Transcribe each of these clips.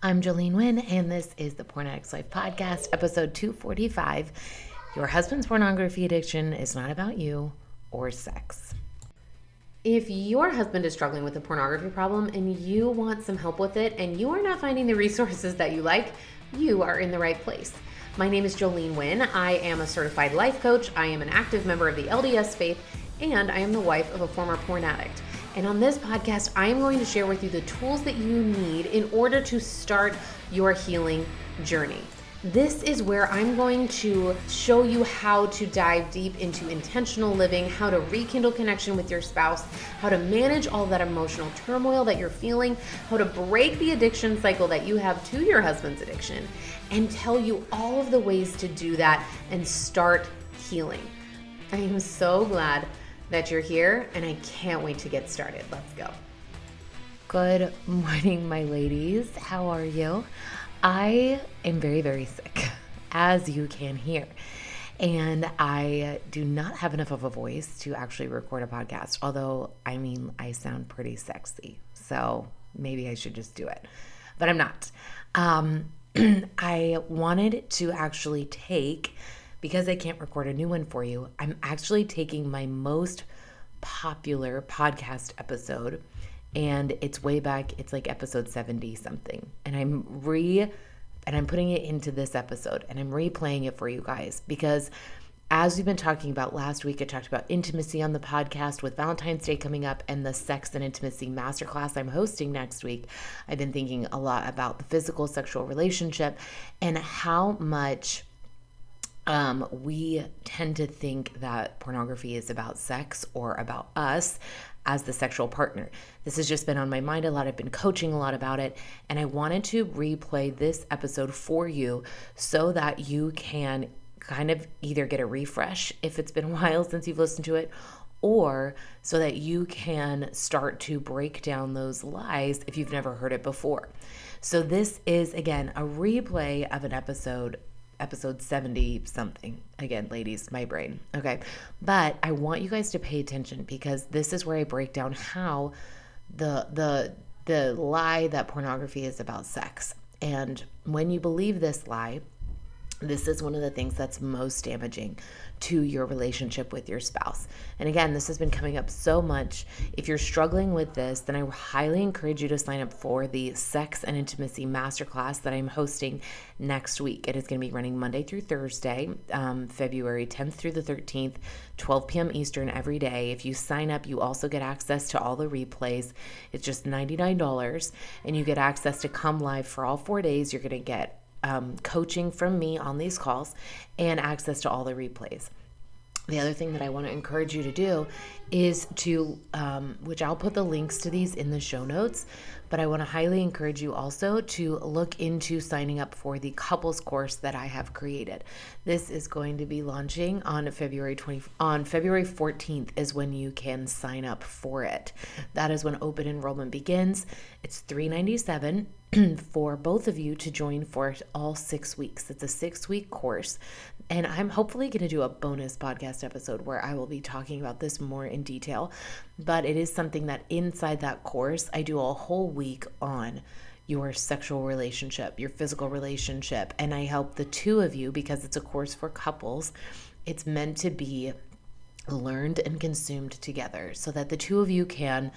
I'm Jolene Wynn, and this is the Porn Addicts Life Podcast, episode 245. Your husband's pornography addiction is not about you or sex. If your husband is struggling with a pornography problem and you want some help with it and you are not finding the resources that you like, you are in the right place. My name is Jolene Wynn. I am a certified life coach. I am an active member of the LDS faith, and I am the wife of a former porn addict. And on this podcast, I am going to share with you the tools that you need in order to start your healing journey. This is where I'm going to show you how to dive deep into intentional living, how to rekindle connection with your spouse, how to manage all that emotional turmoil that you're feeling, how to break the addiction cycle that you have to your husband's addiction, and tell you all of the ways to do that and start healing. I am so glad that you're here, and I can't wait to get started. Let's go. Good morning, my ladies. How are you? I am very, very sick, as you can hear. And I do not have enough of a voice to actually record a podcast, although, I sound pretty sexy. So maybe I should just do it. But I'm not. I wanted to actually take, because I can't record a new one for you, I'm actually taking my most popular podcast episode, and it's way back, it's like episode 70 something, and I'm putting it into this episode, and I'm replaying it for you guys, because as we've been talking about last week, I talked about intimacy on the podcast with Valentine's Day coming up and the sex and intimacy masterclass I'm hosting next week. I've been thinking a lot about the physical sexual relationship and how much we tend to think that pornography is about sex or about us as the sexual partner. This has just been on my mind a lot. I've been coaching a lot about it, and I wanted to replay this episode for you so that you can kind of either get a refresh if it's been a while since you've listened to it, or so that you can start to break down those lies if you've never heard it before. So this is, again, a replay of an episode 70 something. Again, ladies, my brain. Okay. But I want you guys to pay attention, because this is where I break down how the lie that pornography is about sex. And when you believe this lie, this is one of the things that's most damaging to your relationship with your spouse. And again, this has been coming up so much. If you're struggling with this, then I highly encourage you to sign up for the Sex and Intimacy Masterclass that I'm hosting next week. It is going to be running Monday through Thursday, February 10th through the 13th, 12 p.m. Eastern every day. If you sign up, you also get access to all the replays. It's just $99, and you get access to come live for all 4 days. You're going to get coaching from me on these calls and access to all the replays. The other thing that I want to encourage you to do is to, which I'll put the links to these in the show notes, but I want to highly encourage you also to look into signing up for the couples course that I have created. This is going to be launching on February 14th is when you can sign up for it. That is when open enrollment begins. It's $397 for both of you to join for all 6 weeks. It's a 6-week course, and I'm hopefully going to do a bonus podcast episode where I will be talking about this more in detail, but it is something that inside that course, I do a whole week on your sexual relationship, your physical relationship, and I help the two of you, because it's a course for couples. It's meant to be learned and consumed together so that the two of you can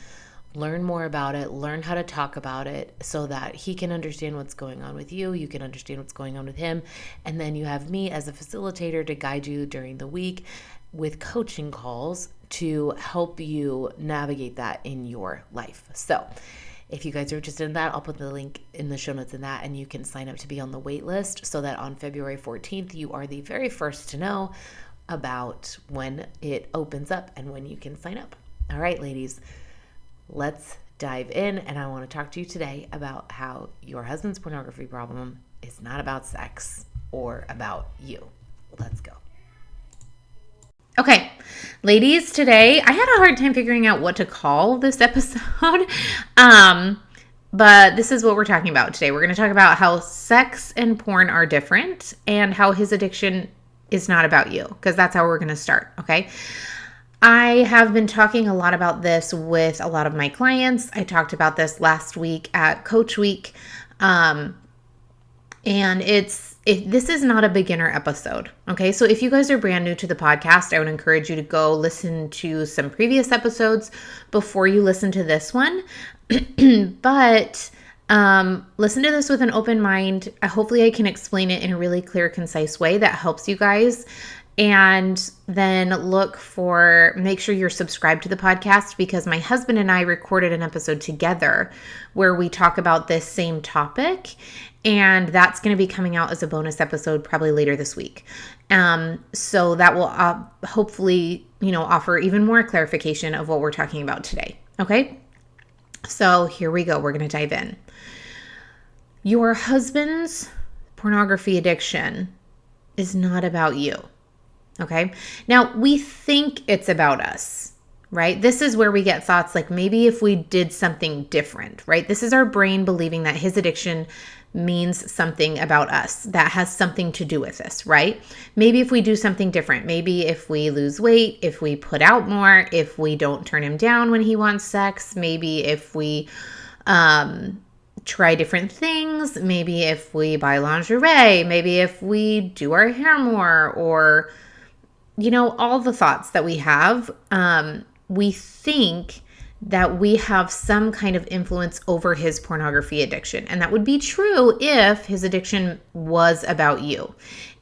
learn more about it, learn how to talk about it, so that he can understand what's going on with you, you can understand what's going on with him, and then you have me as a facilitator to guide you during the week with coaching calls to help you navigate that in your life. So if you guys are interested in that, I'll put the link in the show notes in that, and you can sign up to be on the wait list so that on February 14th, you are the very first to know about when it opens up and when you can sign up. All right, ladies, let's dive in, and I want to talk to you today about how your husband's pornography problem is not about sex or about you. Let's go. Okay, ladies, today I had a hard time figuring out what to call this episode, but this is what we're talking about today. We're going to talk about how sex and porn are different and how his addiction is not about you, because that's how we're going to start, okay? I have been talking a lot about this with a lot of my clients. I talked about this last week at Coach Week. And this is not a beginner episode. Okay. So if you guys are brand new to the podcast, I would encourage you to go listen to some previous episodes before you listen to this one. But listen to this with an open mind. Hopefully I can explain it in a really clear, concise way that helps you guys. And then make sure you're subscribed to the podcast, because my husband and I recorded an episode together where we talk about this same topic. And that's going to be coming out as a bonus episode probably later this week. So that will hopefully, offer even more clarification of what we're talking about today. Okay. So here we go. We're going to dive in. Your husband's pornography addiction is not about you. Okay. Now we think it's about us, right? This is where we get thoughts like maybe if we did something different, right? This is our brain believing that his addiction means something about us that has something to do with this, right? Maybe if we do something different, maybe if we lose weight, if we put out more, if we don't turn him down when he wants sex, maybe if we try different things, maybe if we buy lingerie, maybe if we do our hair more, or all the thoughts that we have, we think that we have some kind of influence over his pornography addiction. And that would be true if his addiction was about you.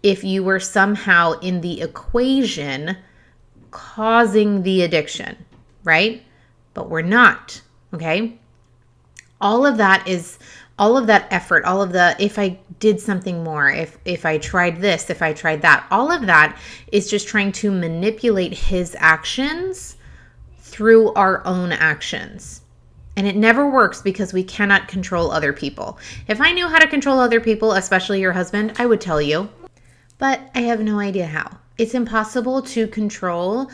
If you were somehow in the equation causing the addiction, right? But we're not, okay? All of that effort, all of the, if I did something more, if I tried this, if I tried that, all of that is just trying to manipulate his actions through our own actions. And it never works because we cannot control other people. If I knew how to control other people, especially your husband, I would tell you. But I have no idea how. It's impossible to control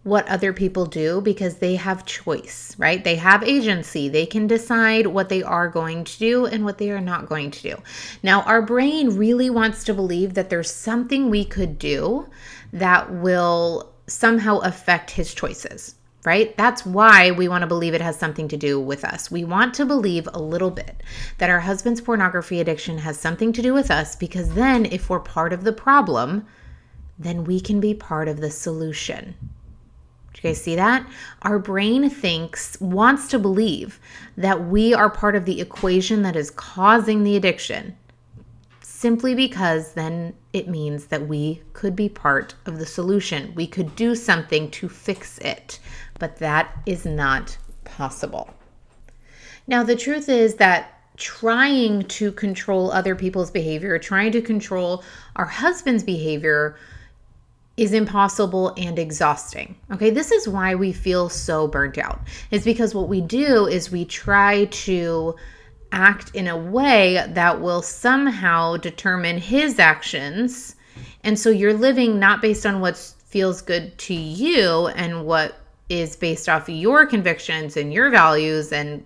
what other people do because they have choice, right? They have agency. They can decide what they are going to do and what they are not going to do. Now, our brain really wants to believe that there's something we could do that will somehow affect his choices, right? That's why we want to believe it has something to do with us. We want to believe a little bit that our husband's pornography addiction has something to do with us, because then if we're part of the problem, then we can be part of the solution. Do you guys see that? Our brain wants to believe that we are part of the equation that is causing the addiction, simply because then it means that we could be part of the solution. We could do something to fix it, but that is not possible. Now, the truth is that trying to control other people's behavior, trying to control our husband's behavior is impossible and exhausting. Okay, this is why we feel so burnt out. It's because what we do is we try to act in a way that will somehow determine his actions. And so you're living not based on what feels good to you and what is based off your convictions and your values and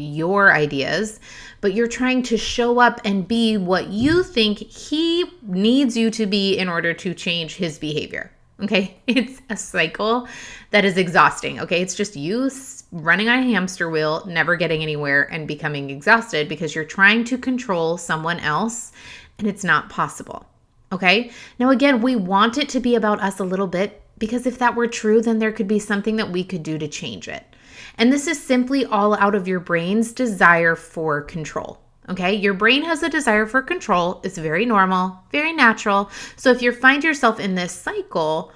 your ideas, but you're trying to show up and be what you think he needs you to be in order to change his behavior. Okay, it's a cycle that is exhausting. Okay, it's just you running on a hamster wheel, never getting anywhere and becoming exhausted because you're trying to control someone else and it's not possible. Okay, now again, we want it to be about us a little bit, because if that were true, then there could be something that we could do to change it. And this is simply all out of your brain's desire for control. Okay, your brain has a desire for control. It's very normal, very natural. So if you find yourself in this cycle,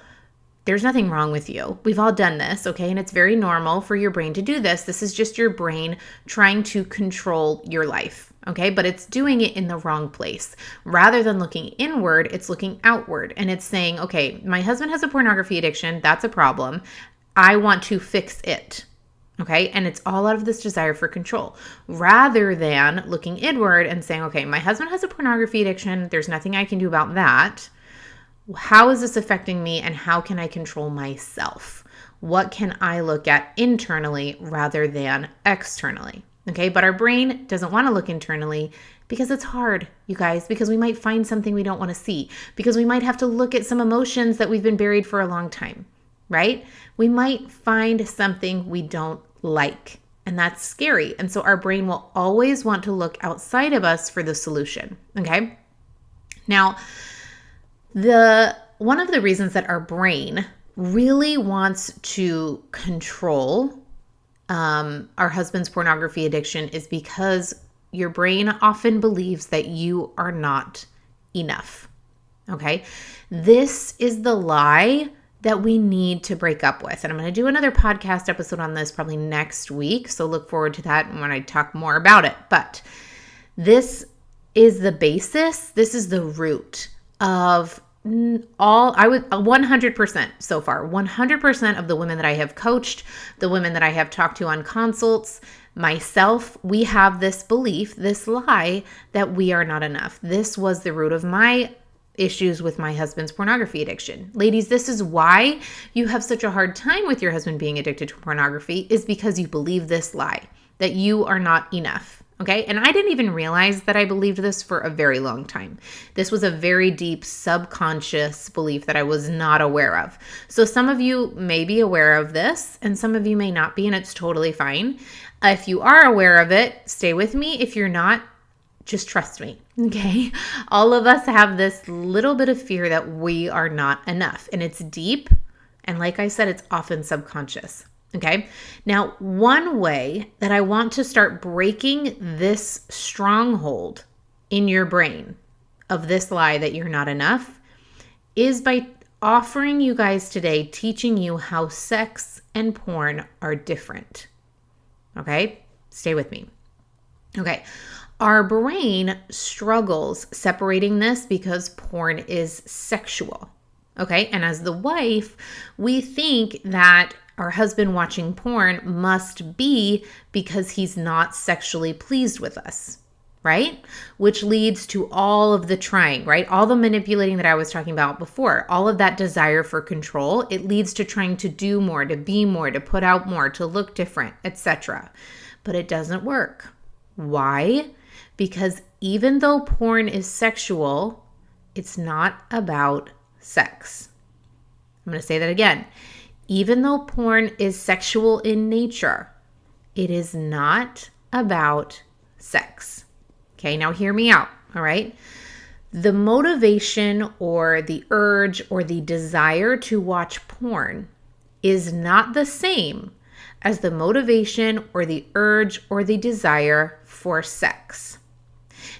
there's nothing wrong with you. We've all done this, okay? And it's very normal for your brain to do this. This is just your brain trying to control your life, okay? But it's doing it in the wrong place. Rather than looking inward, it's looking outward. And it's saying, okay, my husband has a pornography addiction. That's a problem. I want to fix it. Okay, and it's all out of this desire for control, rather than looking inward and saying, okay, my husband has a pornography addiction. There's nothing I can do about that. How is this affecting me, and how can I control myself? What can I look at internally rather than externally? Okay, but our brain doesn't want to look internally because it's hard, you guys, because we might find something we don't want to see, because we might have to look at some emotions that we've been buried for a long time, right? We might find something we don't like. And that's scary. And so our brain will always want to look outside of us for the solution. Okay. Now, one of the reasons that our brain really wants to control our husband's pornography addiction is because your brain often believes that you are not enough. Okay. This is the lie that we need to break up with. And I'm going to do another podcast episode on this probably next week. So look forward to that when I talk more about it. But this is the basis. This is the root of I would 100% so far, 100% of the women that I have coached, the women that I have talked to on consults, myself, we have this belief, this lie that we are not enough. This was the root of my issues with my husband's pornography addiction. Ladies, this is why you have such a hard time with your husband being addicted to pornography, is because you believe this lie, that you are not enough. Okay. And I didn't even realize that I believed this for a very long time. This was a very deep subconscious belief that I was not aware of. So some of you may be aware of this and some of you may not be, and it's totally fine. If you are aware of it, stay with me. If you're not, just trust me. Okay. All of us have this little bit of fear that we are not enough, and it's deep. And like I said, it's often subconscious. Okay. Now, one way that I want to start breaking this stronghold in your brain of this lie that you're not enough is by offering you guys today, teaching you how sex and porn are different. Okay. Stay with me. Okay. Our brain struggles separating this because porn is sexual. Okay. And as the wife, we think that our husband watching porn must be because he's not sexually pleased with us, right? Which leads to all of the trying, right? All the manipulating that I was talking about before, all of that desire for control, it leads to trying to do more, to be more, to put out more, to look different, etc. But it doesn't work. Why? Because even though porn is sexual, it's not about sex. I'm going to say that again. Even though porn is sexual in nature, it is not about sex. Okay, now hear me out, all right? The motivation or the urge or the desire to watch porn is not the same as the motivation or the urge or the desire for sex.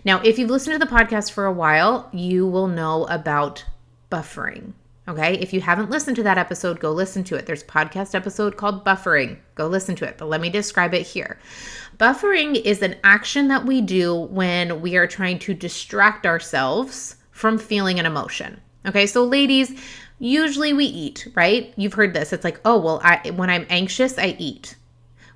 Now, if you've listened to the podcast for a while, you will know about buffering. Okay, if you haven't listened to that episode, go listen to it. There's a podcast episode called Buffering. Go listen to it, but let me describe it here. Buffering is an action that we do when we are trying to distract ourselves from feeling an emotion. Okay, so ladies, usually we eat, right? You've heard this. It's like, oh, well, when I'm anxious, I eat.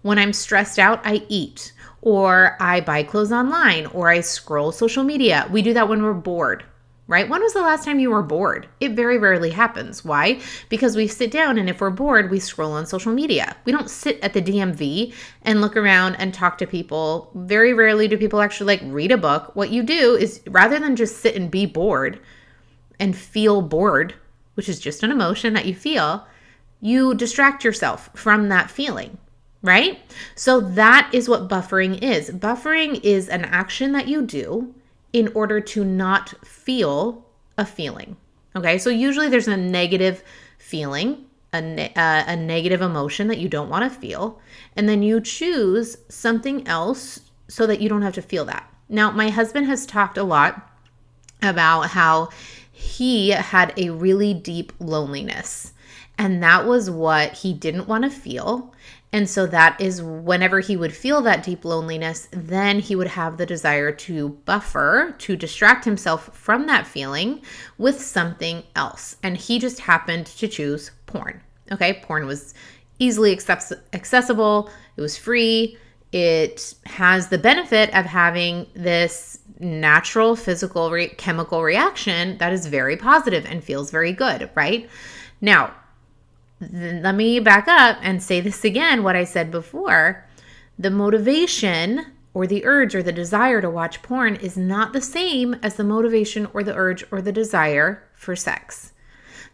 When I'm stressed out, I eat. Or I buy clothes online, or I scroll social media. We do that when we're bored. Right? When was the last time you were bored? It very rarely happens. Why? Because we sit down and if we're bored, we scroll on social media. We don't sit at the DMV and look around and talk to people. Very rarely do people actually read a book. What you do is rather than just sit and be bored and feel bored, which is just an emotion that you feel, you distract yourself from that feeling. Right? So that is what buffering is. Buffering is an action that you do in order to not feel a feeling. Okay, so usually there's a negative feeling, a negative emotion that you don't want to feel, and then you choose something else so that you don't have to feel that. Now, my husband has talked a lot about how he had a really deep loneliness, and that was what he didn't want to feel. And so that is whenever he would feel that deep loneliness, then he would have the desire to buffer, to distract himself from that feeling with something else. And he just happened to choose porn. Okay, porn was easily accessible. It was free. It has the benefit of having this natural physical chemical reaction that is very positive and feels very good, right? Now, let me back up and say this again, what I said before. The motivation or the urge or the desire to watch porn is not the same as the motivation or the urge or the desire for sex.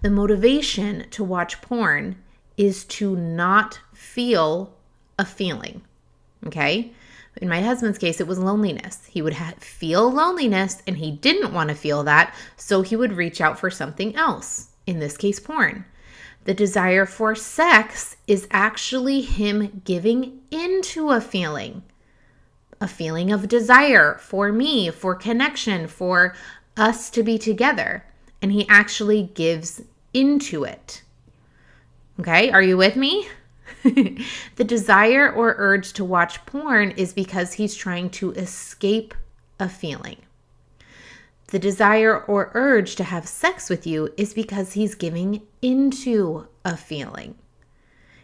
The motivation to watch porn is to not feel a feeling. Okay. In my husband's case, it was loneliness. He would feel loneliness and he didn't want to feel that. So he would reach out for something else. In this case, porn. The desire for sex is actually him giving into a feeling of desire for me, for connection, for us to be together. And he actually gives into it. Okay, are you with me? The desire or urge to watch porn is because he's trying to escape a feeling. The desire or urge to have sex with you is because he's giving into a feeling.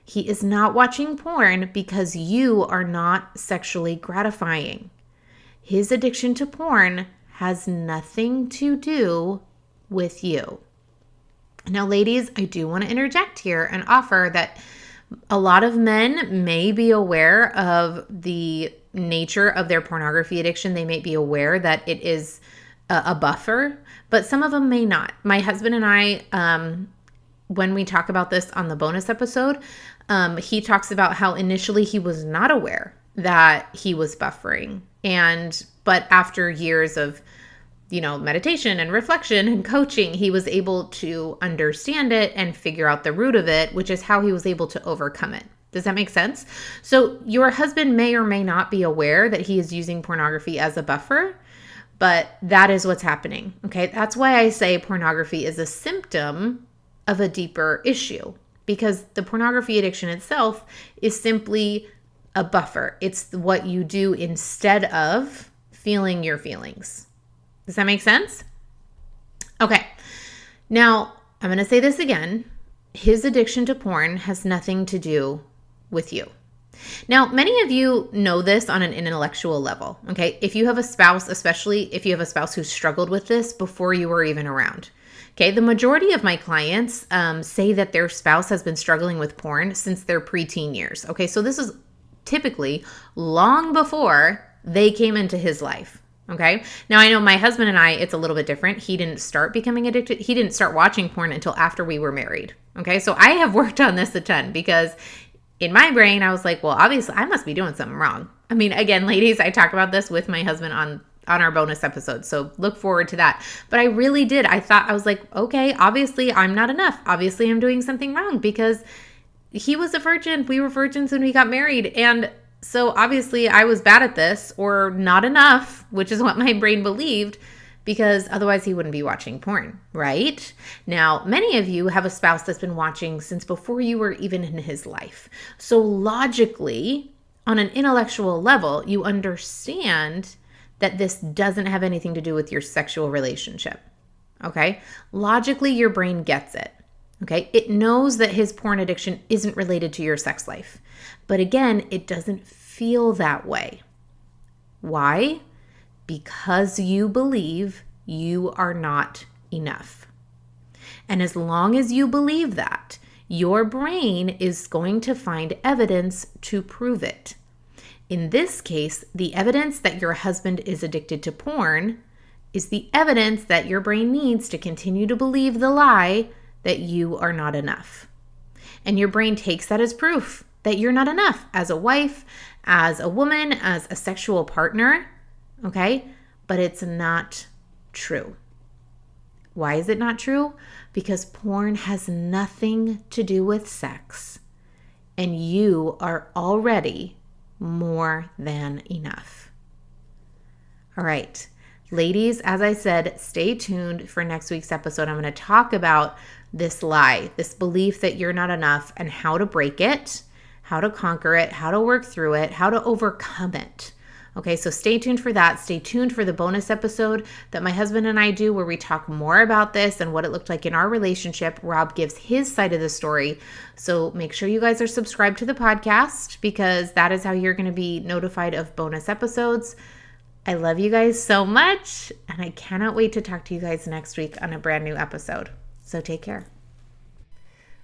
He is not watching porn because you are not sexually gratifying. His addiction to porn has nothing to do with you. Now, ladies, I do want to interject here and offer that a lot of men may be aware of the nature of their pornography addiction. They may be aware that it is a buffer, but some of them may not. My husband and I, when we talk about this on the bonus episode, he talks about how initially he was not aware that he was buffering. But after years of meditation and reflection and coaching, he was able to understand it and figure out the root of it, which is how he was able to overcome it. Does that make sense? So your husband may or may not be aware that he is using pornography as a buffer, but that is what's happening. Okay. That's why I say pornography is a symptom of a deeper issue, because the pornography addiction itself is simply a buffer. It's what you do instead of feeling your feelings. Does that make sense? Okay. Now, I'm going to say this again. His addiction to porn has nothing to do with you. Now, many of you know this on an intellectual level, okay? If you have a spouse, especially if you have a spouse who struggled with this before you were even around, okay? The majority of my clients say that their spouse has been struggling with porn since their preteen years, okay? So this is typically long before they came into his life. Okay. Now I know my husband and I, it's a little bit different. He didn't start becoming addicted. He didn't start watching porn until after we were married. Okay. So I have worked on this a ton because in my brain, I was like, well, obviously I must be doing something wrong. I mean, again, ladies, I talk about this with my husband on our bonus episode. So look forward to that. But I really did. I was like, okay, obviously I'm not enough. Obviously I'm doing something wrong because he was a virgin. We were virgins when we got married. And so obviously I was bad at this or not enough, which is what my brain believed, because otherwise he wouldn't be watching porn, right? Now, many of you have a spouse that's been watching since before you were even in his life. So logically, on an intellectual level, you understand that this doesn't have anything to do with your sexual relationship, okay? Logically, your brain gets it. Okay, it knows that his porn addiction isn't related to your sex life. But again, it doesn't feel that way. Why? Because you believe you are not enough. And as long as you believe that, your brain is going to find evidence to prove it. In this case, the evidence that your husband is addicted to porn is the evidence that your brain needs to continue to believe the lie that you are not enough. And your brain takes that as proof that you're not enough as a wife, as a woman, as a sexual partner, okay? But it's not true. Why is it not true? Because porn has nothing to do with sex, and you are already more than enough. All right. Ladies, as I said, stay tuned for next week's episode. I'm going to talk about this lie, this belief that you're not enough, and how to break it, how to conquer it, how to work through it, how to overcome it. Okay, so stay tuned for that. Stay tuned for the bonus episode that my husband and I do where we talk more about this and what it looked like in our relationship. Rob gives his side of the story. So make sure you guys are subscribed to the podcast because that is how you're going to be notified of bonus episodes. I love you guys so much, and I cannot wait to talk to you guys next week on a brand new episode. So take care.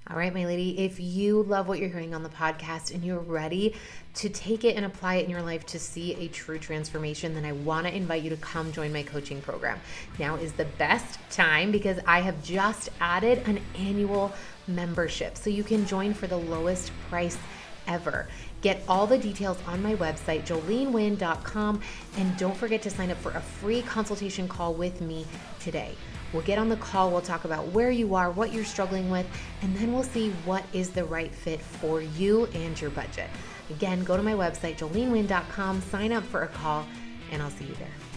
All right, my lady, if you love what you're hearing on the podcast and you're ready to take it and apply it in your life to see a true transformation, then I want to invite you to come join my coaching program. Now is the best time because I have just added an annual membership. So you can join for the lowest price ever. Get all the details on my website, jolenewind.com, and don't forget to sign up for a free consultation call with me today. We'll get on the call, we'll talk about where you are, what you're struggling with, and then we'll see what is the right fit for you and your budget. Again, go to my website, jolenewind.com, sign up for a call, and I'll see you there.